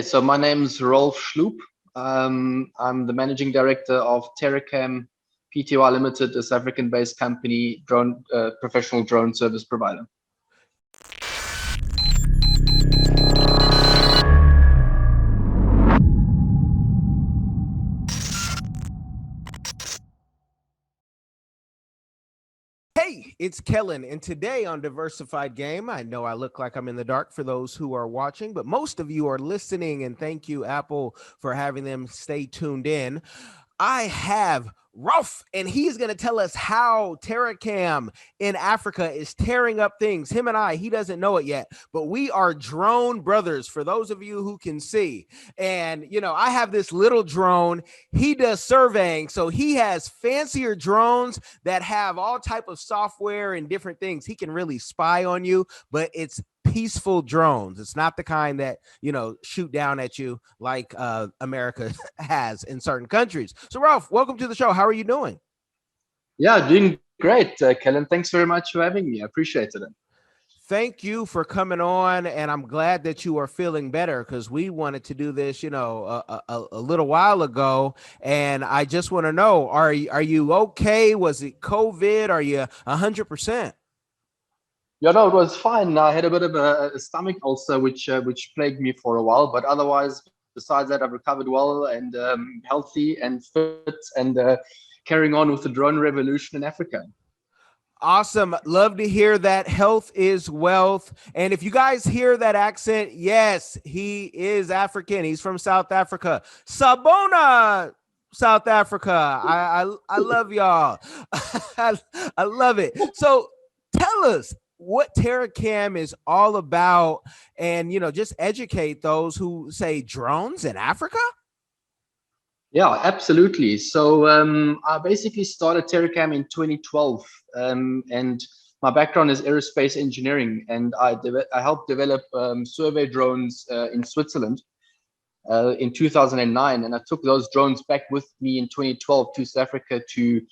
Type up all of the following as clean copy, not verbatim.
So my name's Rolf Schlub. I'm the managing director of Terracam Pty Limited, a South African-based company, professional drone service provider. Hey, it's Kellen, and today on Diversified Game, I know I look like I'm in the dark for those who are watching, but most of you are listening, and thank you, Apple, for having them stay tuned in. I have Rolf, and he's going to tell us how Terracam in Africa is tearing up things. Him and he doesn't know it yet, but we are drone brothers, for those of you who can see. And, I have this little drone. He does surveying, so he has fancier drones that have all type of software and different things. He can really spy on you, but it's peaceful drones. It's not the kind that, shoot down at you like America has in certain countries. So, Rolf, welcome to the show. How are you doing? Yeah, doing great, Kellen. Thanks very much for having me. I appreciate it. Thank you for coming on, and I'm glad that you are feeling better because we wanted to do this, a little while ago, and I just want to know, are you okay? Was it COVID? Are you 100%? Yeah, no, it was fine. I had a bit of a stomach ulcer, which plagued me for a while, but otherwise, besides that, I've recovered well and healthy and fit and carrying on with the drone revolution in Africa. Awesome. Love to hear that. Health is wealth. And if you guys hear that accent, yes, he is African. He's from South Africa. Sabona, South Africa. I love y'all. I love it. So tell us what Terracam is all about and, just educate those who say drones in Africa. Yeah, absolutely. So I basically started Terracam in 2012, and my background is aerospace engineering, and I helped develop survey drones in Switzerland in 2009, and I took those drones back with me in 2012 to South Africa to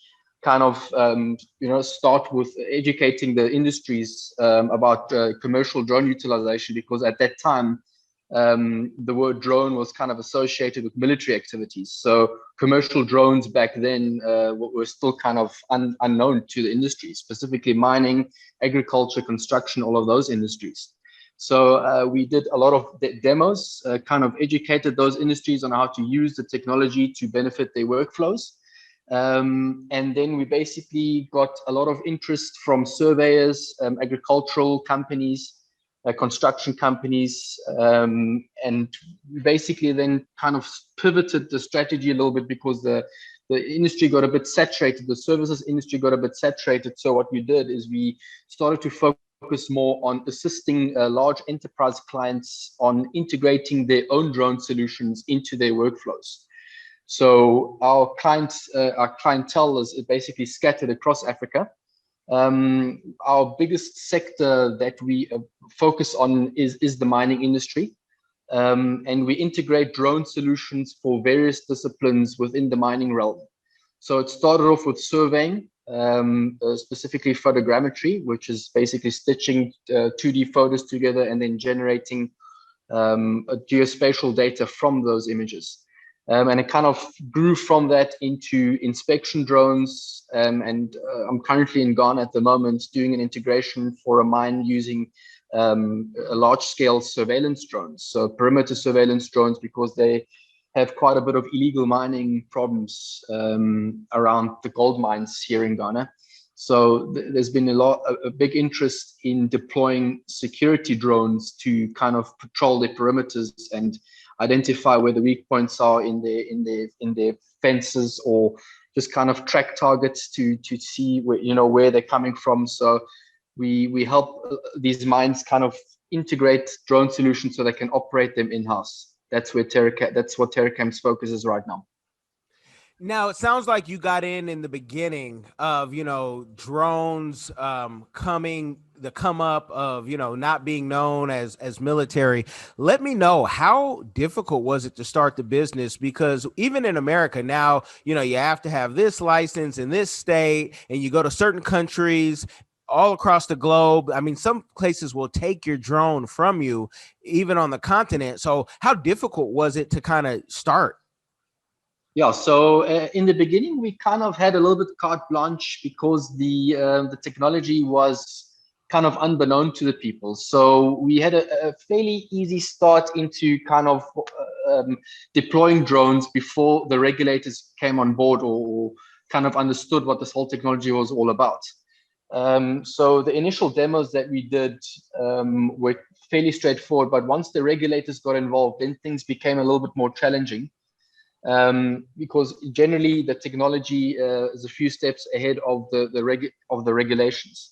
kind of start with educating the industries about commercial drone utilization, because at that time the word drone was kind of associated with military activities. So commercial drones back then were still kind of unknown to the industry, specifically mining, agriculture, construction, all of those industries. So we did a lot of demos, kind of educated those industries on how to use the technology to benefit their workflows. And then we basically got a lot of interest from surveyors, agricultural companies, construction companies, and basically then kind of pivoted the strategy a little bit because the industry got a bit saturated, the services industry got a bit saturated. So what we did is we started to focus more on assisting large enterprise clients on integrating their own drone solutions into their workflows. So our clientele is basically scattered across Africa. Our biggest sector that we focus on is the mining industry, and we integrate drone solutions for various disciplines within the mining realm. So it started off with surveying, specifically photogrammetry, which is basically stitching 2D photos together and then generating geospatial data from those images. And it kind of grew from that into inspection drones. And I'm currently in Ghana at the moment doing an integration for a mine using a large-scale surveillance drones. So perimeter surveillance drones, because they have quite a bit of illegal mining problems around the gold mines here in Ghana. So there's been a big interest in deploying security drones to kind of patrol the perimeters and identify where the weak points are in their fences, or just kind of track targets to see where they're coming from. So we help these mines kind of integrate drone solutions so they can operate them in-house. That's what Terracam's focus is right now. Now, it sounds like you got in the beginning of, drones the come up of, not being known as military. Let me know, how difficult was it to start the business? Because even in America now, you have to have this license in this state, and you go to certain countries all across the globe. I mean, some places will take your drone from you, even on the continent. So how difficult was it to kind of start? Yeah, so in the beginning, we kind of had a little bit carte blanche because the technology was kind of unbeknown to the people. So we had a fairly easy start into kind of deploying drones before the regulators came on board or kind of understood what this whole technology was all about. So the initial demos that we did were fairly straightforward, but once the regulators got involved, then things became a little bit more challenging, because generally the technology is a few steps ahead of the regulations.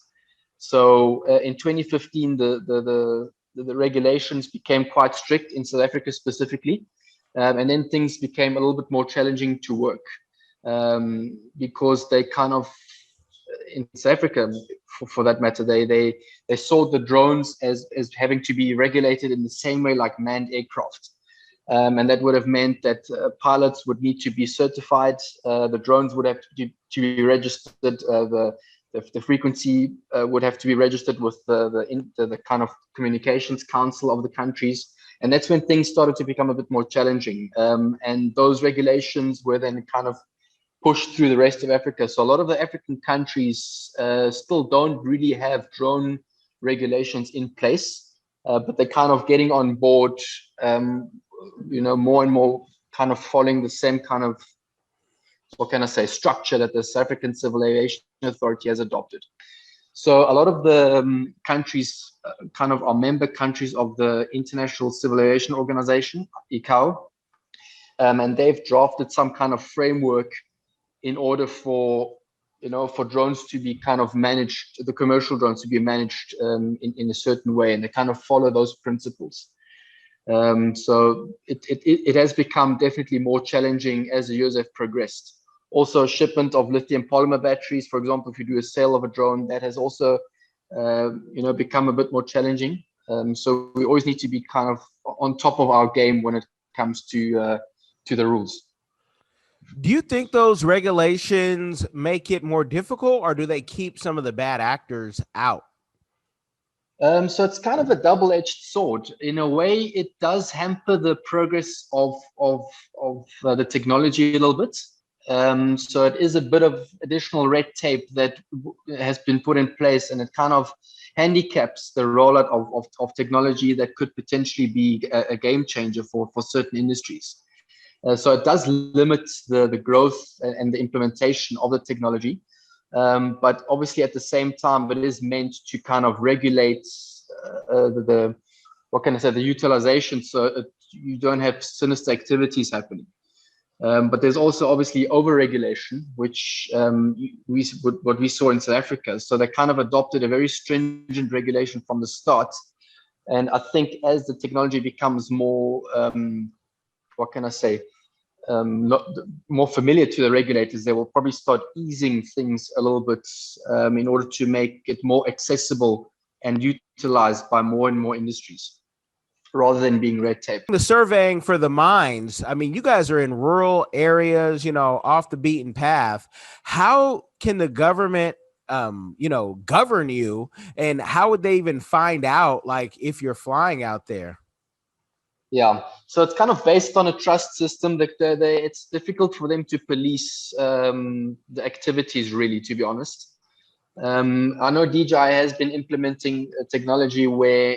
So in 2015, the regulations became quite strict in South Africa specifically, and then things became a little bit more challenging to work, because they kind of in South Africa, for that matter, they saw the drones as having to be regulated in the same way like manned aircraft. And that would have meant that pilots would need to be certified. The drones would have to be registered. The frequency would have to be registered with the kind of communications council of the countries. And that's when things started to become a bit more challenging. And those regulations were then kind of pushed through the rest of Africa. So a lot of the African countries still don't really have drone regulations in place, but they're kind of getting on board, more and more kind of following the same kind of, what can I say, structure that the South African Civil Aviation Authority has adopted. So a lot of the countries kind of are member countries of the International Civil Aviation Organization, ICAO, and they've drafted some kind of framework in order for for drones to be kind of managed, the commercial drones to be managed in a certain way, and they kind of follow those principles. So it has become definitely more challenging as the years have progressed. Also, shipment of lithium polymer batteries, for example, if you do a sale of a drone, that has also become a bit more challenging. So we always need to be kind of on top of our game when it comes to the rules. Do you think those regulations make it more difficult, or do they keep some of the bad actors out? So it's kind of a double-edged sword. In a way, it does hamper the progress of the technology a little bit. So it is a bit of additional red tape that has been put in place, and it kind of handicaps the rollout of technology that could potentially be a game changer for certain industries. So it does limit the growth and the implementation of the technology. But obviously, at the same time, it is meant to kind of regulate the what can I say, the utilization, so you don't have sinister activities happening. But there's also obviously over-regulation, which what we saw in South Africa. So they kind of adopted a very stringent regulation from the start. And I think as the technology becomes more, what can I say, not more familiar to the regulators, they will probably start easing things a little bit in order to make it more accessible and utilized by more and more industries, rather than being red tape. The surveying for the mines, I mean, you guys are in rural areas, off the beaten path. How can the government govern you, and how would they even find out, like, if you're flying out there? Yeah, so it's kind of based on a trust system that it's difficult for them to police the activities, really, to be honest. I know DJI has been implementing a technology where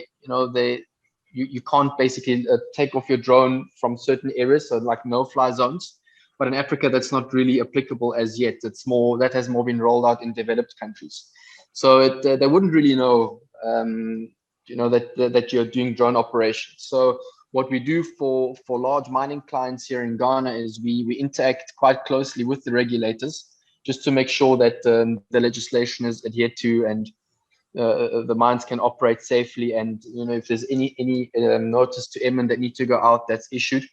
you can't basically take off your drone from certain areas, so like no-fly zones. But in Africa, that's not really applicable as yet. That has more been rolled out in developed countries. So they wouldn't really know, that you're doing drone operations. So what we do for large mining clients here in Ghana is we interact quite closely with the regulators just to make sure that the legislation is adhered to, and the mines can operate safely. And if there's any notice to airmen that need to go out, that's issued,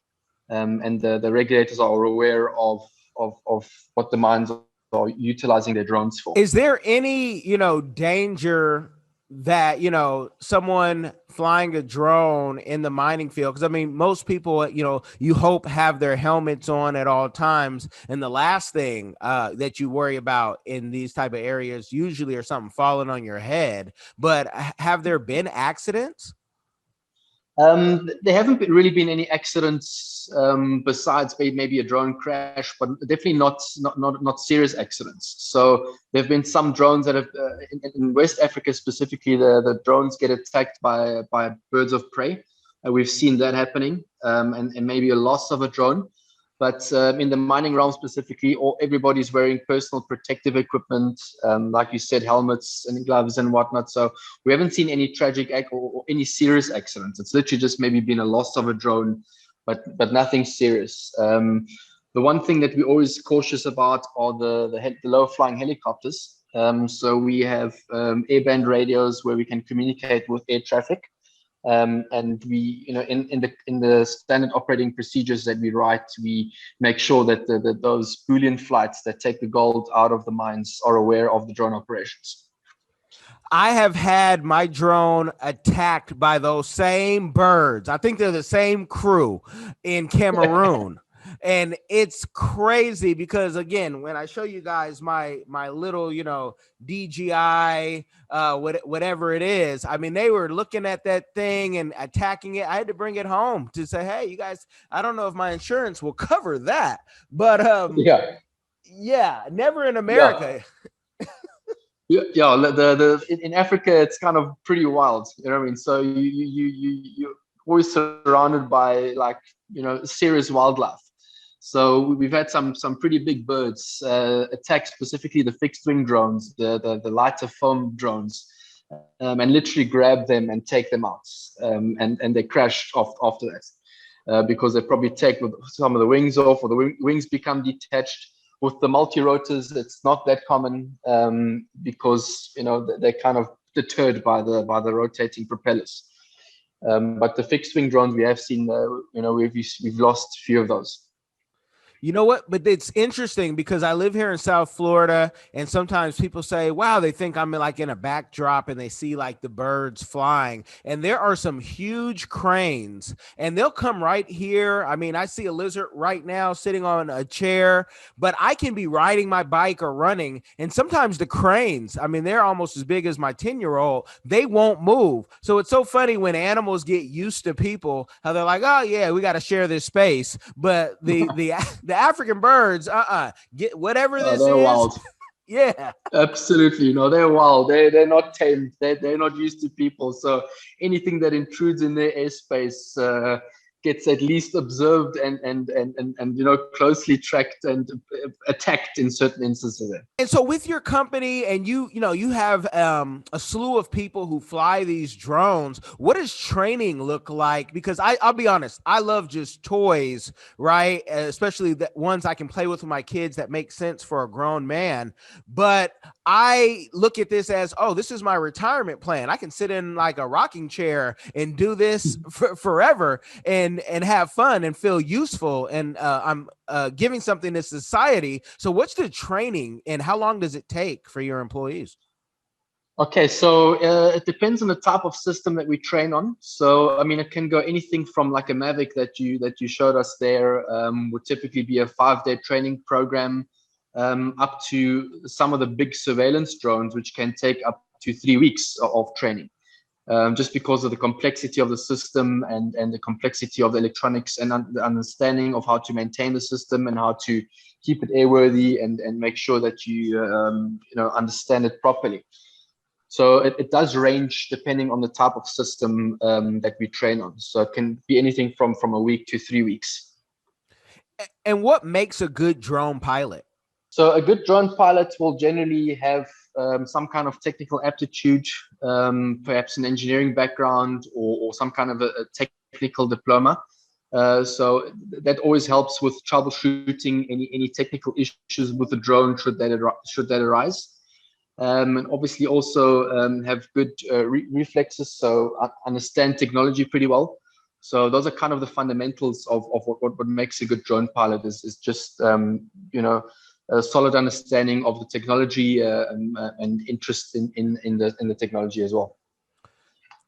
and the regulators are aware of what the mines are utilizing their drones for. Is there any danger that, someone flying a drone in the mining field, because I mean, most people, you hope have their helmets on at all times, and the last thing that you worry about in these type of areas usually are something falling on your head. But have there been accidents? There haven't really been any accidents besides maybe a drone crash, but definitely not serious accidents. So there have been some drones that have in West Africa specifically, the drones get attacked by birds of prey. We've seen that happening, and maybe a loss of a drone. But in the mining realm specifically, everybody's wearing personal protective equipment, like you said, helmets and gloves and whatnot. So we haven't seen any tragic or any serious accidents. It's literally just maybe been a loss of a drone, but nothing serious. The one thing that we're always cautious about are the low flying helicopters. So we have airband radios where we can communicate with air traffic. And we, in the standard operating procedures that we write, we make sure that those Boolean flights that take the gold out of the mines are aware of the drone operations. I have had my drone attacked by those same birds. I think they're the same crew in Cameroon. And it's crazy because, again, when I show you guys my little, DJI, whatever it is, I mean, they were looking at that thing and attacking it. I had to bring it home to say, hey, you guys, I don't know if my insurance will cover that. But yeah, never in America. Yeah, in Africa, it's kind of pretty wild. You know what I mean? So you're always surrounded by serious wildlife. So we've had some pretty big birds attack specifically the fixed wing drones, the lighter foam drones, and literally grab them and take them out. And they crash off after that because they probably take some of the wings off, or the wings become detached. With the multi-rotors, it's not that common because they're kind of deterred by the rotating propellers. But the fixed wing drones we have seen, we've lost a few of those. You know what? But it's interesting because I live here in South Florida, and sometimes people say, wow, they think I'm in a backdrop and they see like the birds flying. And there are some huge cranes and they'll come right here. I mean, I see a lizard right now sitting on a chair, but I can be riding my bike or running. And sometimes the cranes, I mean, they're almost as big as my 10-year-old. They won't move. So it's so funny when animals get used to people, how they're like, oh yeah, we got to share this space. But the African birds, get whatever this they're is. Wild. Yeah, absolutely. No, they're wild. They're not tamed. They're not used to people. So anything that intrudes in their airspace gets at least observed and closely tracked and attacked in certain instances. And so with your company, and you have a slew of people who fly these drones, what does training look like? Because I'll be honest, I love just toys, right? Especially the ones I can play with my kids that make sense for a grown man. But I look at this as, oh, this is my retirement plan. I can sit in like a rocking chair and do this forever and have fun and feel useful. And I'm giving something to society. So what's the training and how long does it take for your employees? Okay, so it depends on the type of system that we train on. So I mean, it can go anything from like a Mavic that you showed us there, would typically be a 5-day training program, up to some of the big surveillance drones, which can take up to 3 weeks of training. Just because of the complexity of the system and the complexity of the electronics and the understanding of how to maintain the system and how to keep it airworthy and make sure that you understand it properly. So it does range depending on the type of system that we train on. So it can be anything from a week to 3 weeks. And what makes a good drone pilot? So a good drone pilot will generally have some kind of technical aptitude, perhaps an engineering background or some kind of a technical diploma. So that always helps with troubleshooting any technical issues with the drone should that arise. And obviously also have good reflexes, so understand technology pretty well. So those are kind of the fundamentals of what makes a good drone pilot is just a solid understanding of the technology and interest in the technology as well.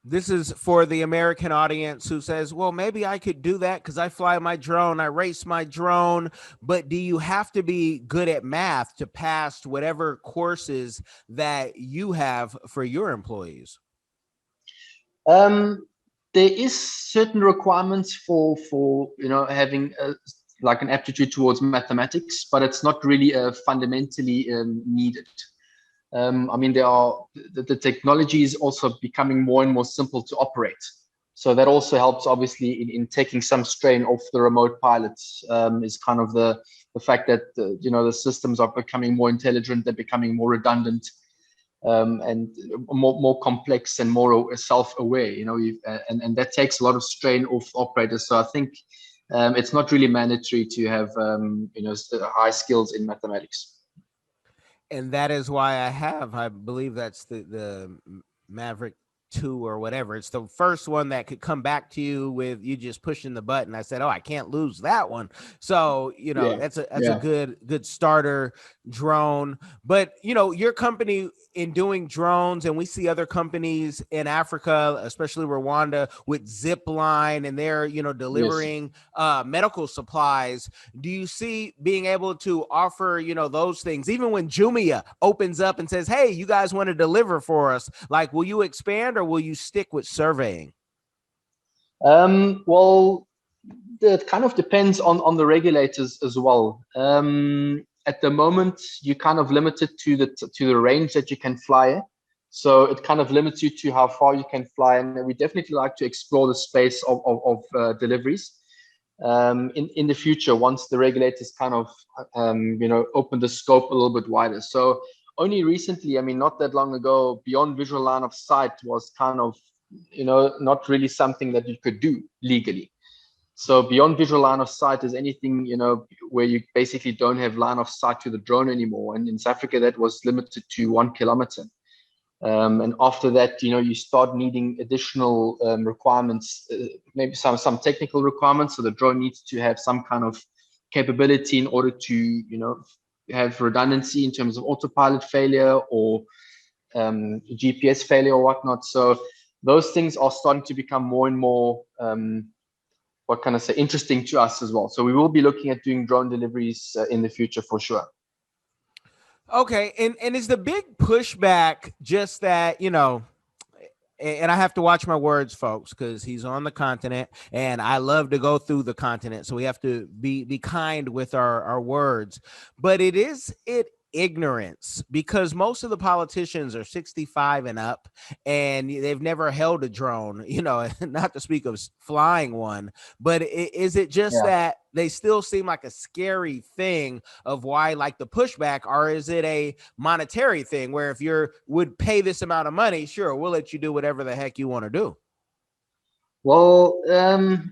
This is for the American audience who says, well, maybe I could do that because I fly my drone, I race my drone. But do you have to be good at math to pass whatever courses that you have for your employees? Um, there is certain requirements for having like an aptitude towards mathematics, but it's not really fundamentally needed. I mean, the technology is also becoming more and more simple to operate. So that also helps, obviously, in taking some strain off the remote pilots. Is kind of the fact that the systems are becoming more intelligent, they're becoming more redundant, and more complex and more self-aware. And that takes a lot of strain off operators. So I think it's not really mandatory to have high skills in mathematics. And that is why I believe that's the Maverick 2 or whatever. It's the first one that could come back to you with you just pushing the button. I said, oh, I can't lose that one. So, Yeah, that's a yeah. good starter drone. But, your company in doing drones, and we see other companies in Africa, especially Rwanda, with Zipline, and they're, Yes. delivering medical supplies. Do you see being able to offer, those things, even when Jumia opens up and says, hey, you guys want to deliver for us? Like, will you expand or will you stick with surveying? Well, it kind of depends on the regulators as well. At the moment, you're kind of limited to the range that you can fly. So it kind of limits you to how far you can fly, and we definitely like to explore the space of deliveries in the future once the regulators kind of open the scope a little bit wider. So only recently, I mean, not that long ago, beyond visual line of sight was kind of not really something that you could do legally. So beyond visual line of sight is anything, where you basically don't have line of sight to the drone anymore. And in South Africa, that was limited to 1 kilometer. And after that, you start needing additional requirements, maybe some technical requirements. So the drone needs to have some kind of capability in order to, have redundancy in terms of autopilot failure or GPS failure or whatnot. So those things are starting to become more and more what can I say, interesting to us as well. So we will be looking at doing drone deliveries in the future for sure. Okay. And is the big pushback just that, and I have to watch my words, folks, because he's on the continent and I love to go through the continent. So we have to be kind with our words. But it ignorance, because most of the politicians are 65 and up and they've never held a drone, not to speak of flying one. But is it just Yeah. that they still seem like a scary thing of why, like, the pushback, or is it a monetary thing where if you would pay this amount of money, sure, we'll let you do whatever the heck you want to do? Well,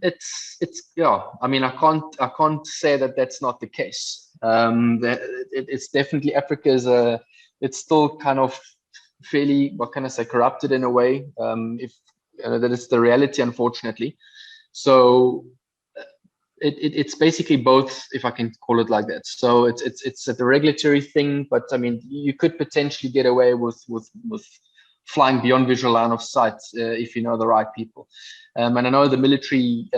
it's yeah. I mean, I can't say that that's not the case. It's definitely Africa is it's still kind of fairly, what can I say, corrupted in a way. If that is the reality, unfortunately. So it's basically both, if I can call it like that. So it's a regulatory thing, but I mean, you could potentially get away with flying beyond visual line of sight if you know the right people. And I know the military,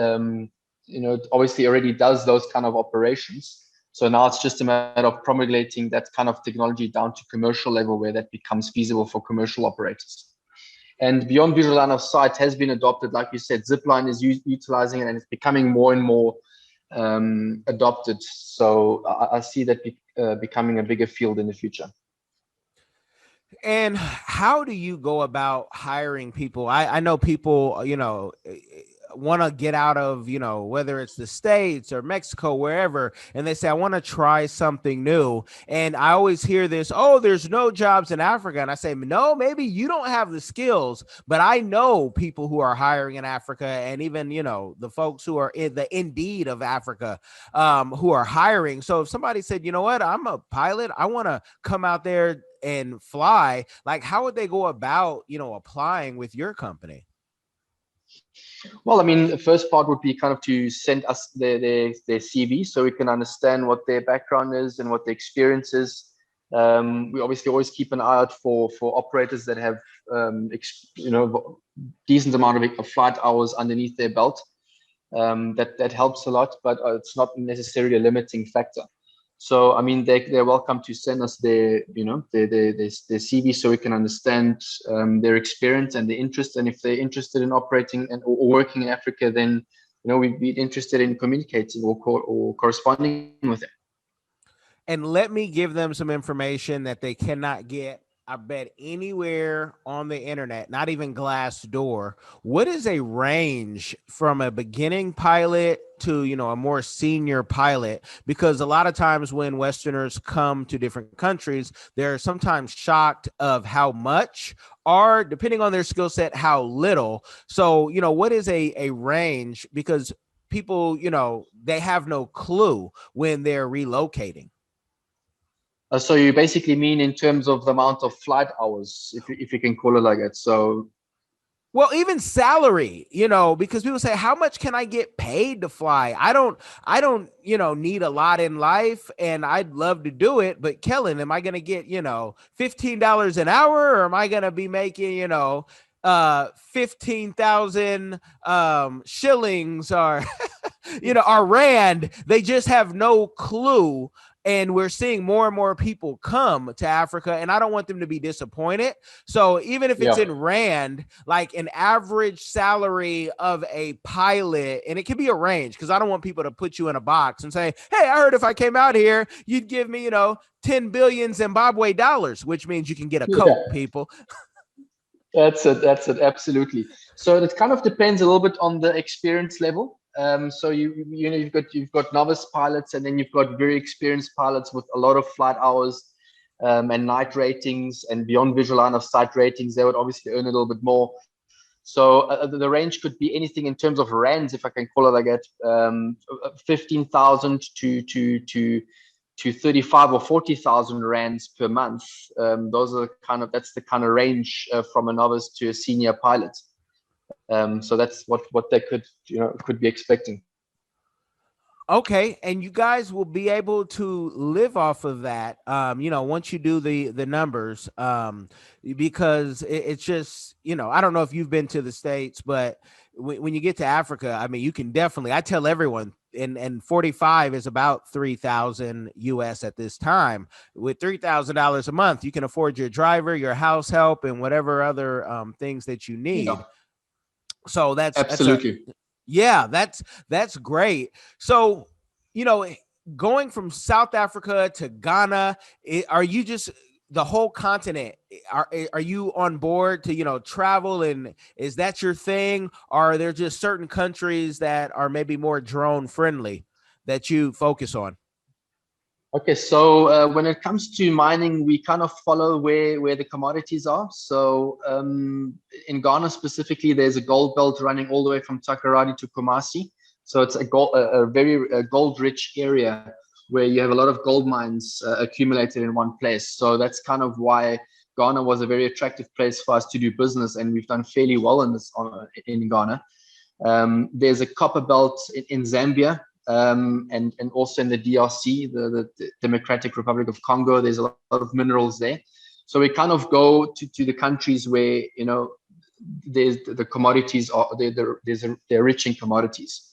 obviously already does those kind of operations. So now it's just a matter of promulgating that kind of technology down to commercial level where that becomes feasible for commercial operators. And beyond visual line of sight has been adopted, like you said. Zipline is utilizing it, and it's becoming more and more adopted. So I see that becoming a bigger field in the future. And how do you go about hiring people? I know people, want to get out of, whether it's the States or Mexico, wherever, and they say, I want to try something new. And I always hear this, oh, there's no jobs in Africa. And I say, no, maybe you don't have the skills, but I know people who are hiring in Africa, and even, the folks who are in the Indeed of Africa, who are hiring. So if somebody said, you know what, I'm a pilot, I want to come out there and fly, like, how would they go about, applying with your company? Well, I mean, the first part would be kind of to send us their CV so we can understand what their background is and what their experience is. We obviously always keep an eye out for operators that have decent amount of flight hours underneath their belt. That helps a lot, but it's not necessarily a limiting factor. So I mean, they're welcome to send us their CV so we can understand their experience and their interest. And if they're interested in operating or working in Africa, then we'd be interested in communicating or corresponding with them. And let me give them some information that they cannot get, I bet, anywhere on the internet, not even Glassdoor. What is a range from a beginning pilot to, a more senior pilot? Because a lot of times when Westerners come to different countries, they're sometimes shocked of how much, or depending on their skill set, how little. So, what is a range? Because people, they have no clue when they're relocating. So you basically mean in terms of the amount of flight hours, if you can call it like that. So, well, even salary, because people say, how much can I get paid to fly? I don't, need a lot in life, and I'd love to do it. But Kellen, am I going to get, $15 an hour, or am I going to be making, 15,000 shillings, or our rand? They just have no clue. And we're seeing more and more people come to Africa, and I don't want them to be disappointed. So even if it's in rand, like an average salary of a pilot, and it can be a range, because I don't want people to put you in a box and say, hey, I heard if I came out here, you'd give me, 10 billion Zimbabwe dollars, which means you can get a coat, people. That's it. Absolutely. So it kind of depends a little bit on the experience level. So you've got novice pilots, and then you've got very experienced pilots with a lot of flight hours and night ratings and beyond visual line of sight ratings. They would obviously earn a little bit more. So the range could be anything in terms of rands, if I can call it like that, 15,000 to 35 or 40,000 rands per month. That's the kind of range from a novice to a senior pilot. So that's what they could be expecting. Okay, and you guys will be able to live off of that, once you do the numbers, because it's just, I don't know if you've been to the States, but when you get to Africa, I mean, you can definitely, I tell everyone, and 45 is about 3,000 US at this time. With $3,000 a month, you can afford your driver, your house help, and whatever other things that you need. Yeah. So absolutely. Yeah, that's great. So, going from South Africa to Ghana, are you just the whole continent? Are you on board to, travel, and is that your thing? Or are there just certain countries that are maybe more drone friendly that you focus on? Okay, so when it comes to mining, we kind of follow where the commodities are. So in Ghana specifically, there's a gold belt running all the way from Takoradi to Kumasi. So it's a very gold-rich area where you have a lot of gold mines accumulated in one place. So that's kind of why Ghana was a very attractive place for us to do business, and we've done fairly well in Ghana. There's a copper belt in Zambia. And also in the DRC, the Democratic Republic of Congo, there's a lot of minerals there. So we kind of go to the countries where there's the commodities are they're rich in commodities.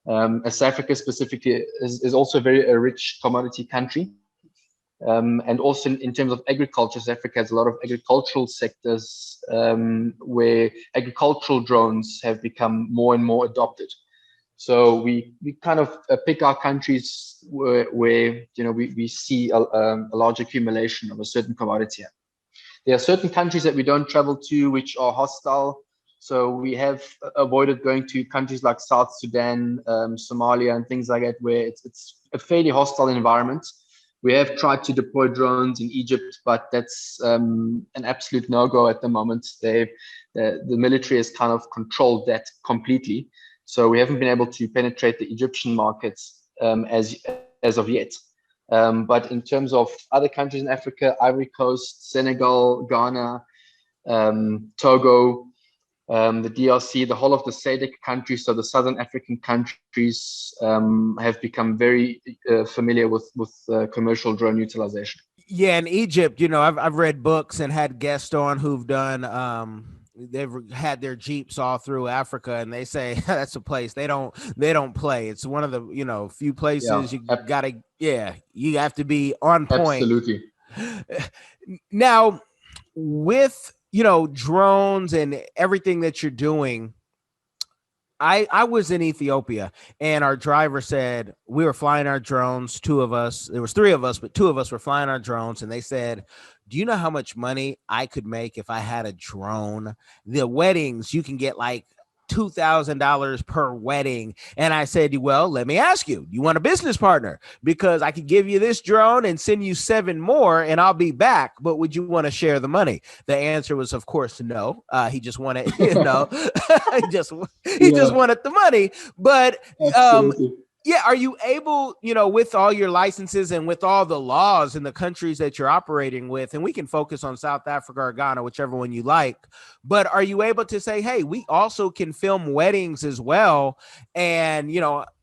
South Africa specifically is also a rich commodity country. And also in terms of agriculture, South Africa has a lot of agricultural sectors where agricultural drones have become more and more adopted. So we kind of pick our countries where we see a large accumulation of a certain commodity. There are certain countries that we don't travel to which are hostile. So we have avoided going to countries like South Sudan, Somalia, and things like that, where it's a fairly hostile environment. We have tried to deploy drones in Egypt, but that's an absolute no-go at the moment. The military has kind of controlled that completely. So we haven't been able to penetrate the Egyptian markets as of yet. But in terms of other countries in Africa, Ivory Coast, Senegal, Ghana, Togo, the DRC, the whole of the SADC countries, so the Southern African countries, have become very familiar with commercial drone utilization. Yeah, in Egypt, I've read books and had guests on who've done they've had their jeeps all through Africa, and they say that's a place they don't play. It's one of the few Yeah, places you have to be on point. absolutely. Now, with drones and everything that you're doing, I was in Ethiopia, and our driver said we were flying our drones. Two of us, there was three of us, but two of us were flying our drones, and they said, "Do you know how much money I could make if I had a drone? The weddings you can get like $2,000 per wedding." And I said, "Well, let me ask you, you want a business partner? Because I could give you this drone and send you 7 more, and I'll be back. But would you want to share the money?" The answer was, of course, no. He just wanted, he just he Yeah, just wanted the money. But absolutely. yeah, are you able, with all your licenses and with all the laws in the countries that you're operating with, and we can focus on South Africa or Ghana, whichever one you like, but are you able to say, hey, we also can film weddings as well? And,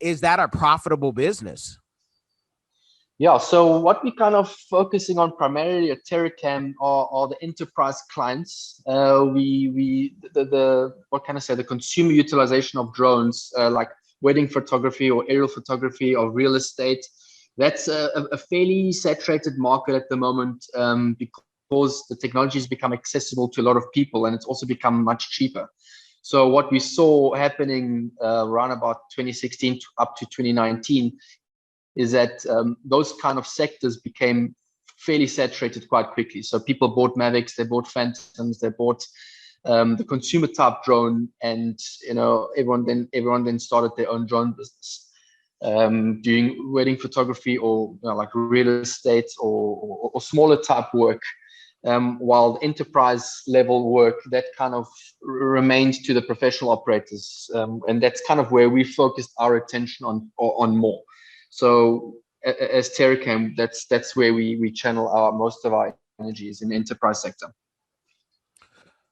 is that a profitable business? Yeah, so what we kind of focusing on primarily at Terracam are the enterprise clients. The what can I say, the consumer utilization of drones, like wedding photography or aerial photography or real estate. That's a fairly saturated market at the moment, because the technology has become accessible to a lot of people, and it's also become much cheaper. So what we saw happening around about 2016 up to 2019 is that those kind of sectors became fairly saturated quite quickly. So people bought Mavics, they bought Phantoms, they bought the consumer type drone, and everyone then started their own drone business, doing wedding photography or like real estate or smaller type work. While the enterprise level work that kind of remained to the professional operators, and that's kind of where we focused our attention on more. So as Terracam, that's where we channel most of our energies in the enterprise sector.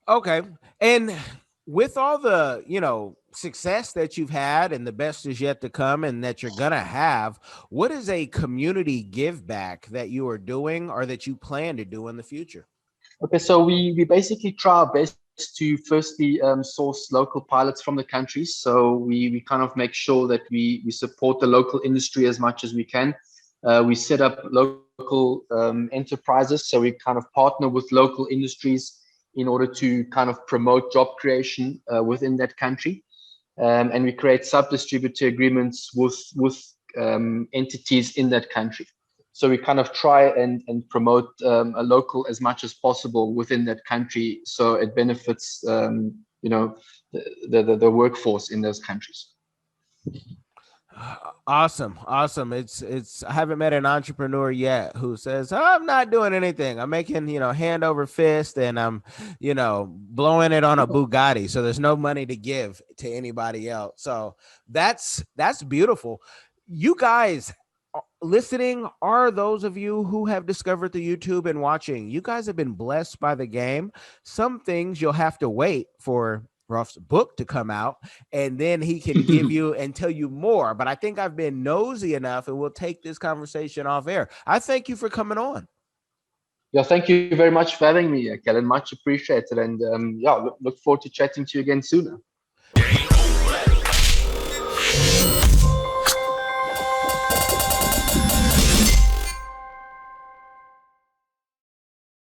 Okay. And with all the, success that you've had and the best is yet to come and that you're going to have, what is a community give back that you are doing or that you plan to do in the future? Okay, so we basically try our best to firstly source local pilots from the countries. So we kind of make sure that we support the local industry as much as we can. We set up local enterprises. So we kind of partner with local industries in order to kind of promote job creation within that country. And we create sub-distributor agreements with entities in that country. So we kind of try and promote a local as much as possible within that country, so it benefits the workforce in those countries. Awesome. I haven't met an entrepreneur yet who says, oh, I'm not doing anything. I'm making, hand over fist, and I'm, blowing it on a Bugatti. So there's no money to give to anybody else. So that's beautiful. You guys listening are those of you who have discovered the YouTube and watching. You guys have been blessed by the game. Some things you'll have to wait for Rolf's book to come out, and then he can give you and tell you more. But I think I've been nosy enough, and we'll take this conversation off air. I thank you for coming on. Yeah, thank you very much for having me, Kellen. Much appreciated. And look forward to chatting to you again sooner.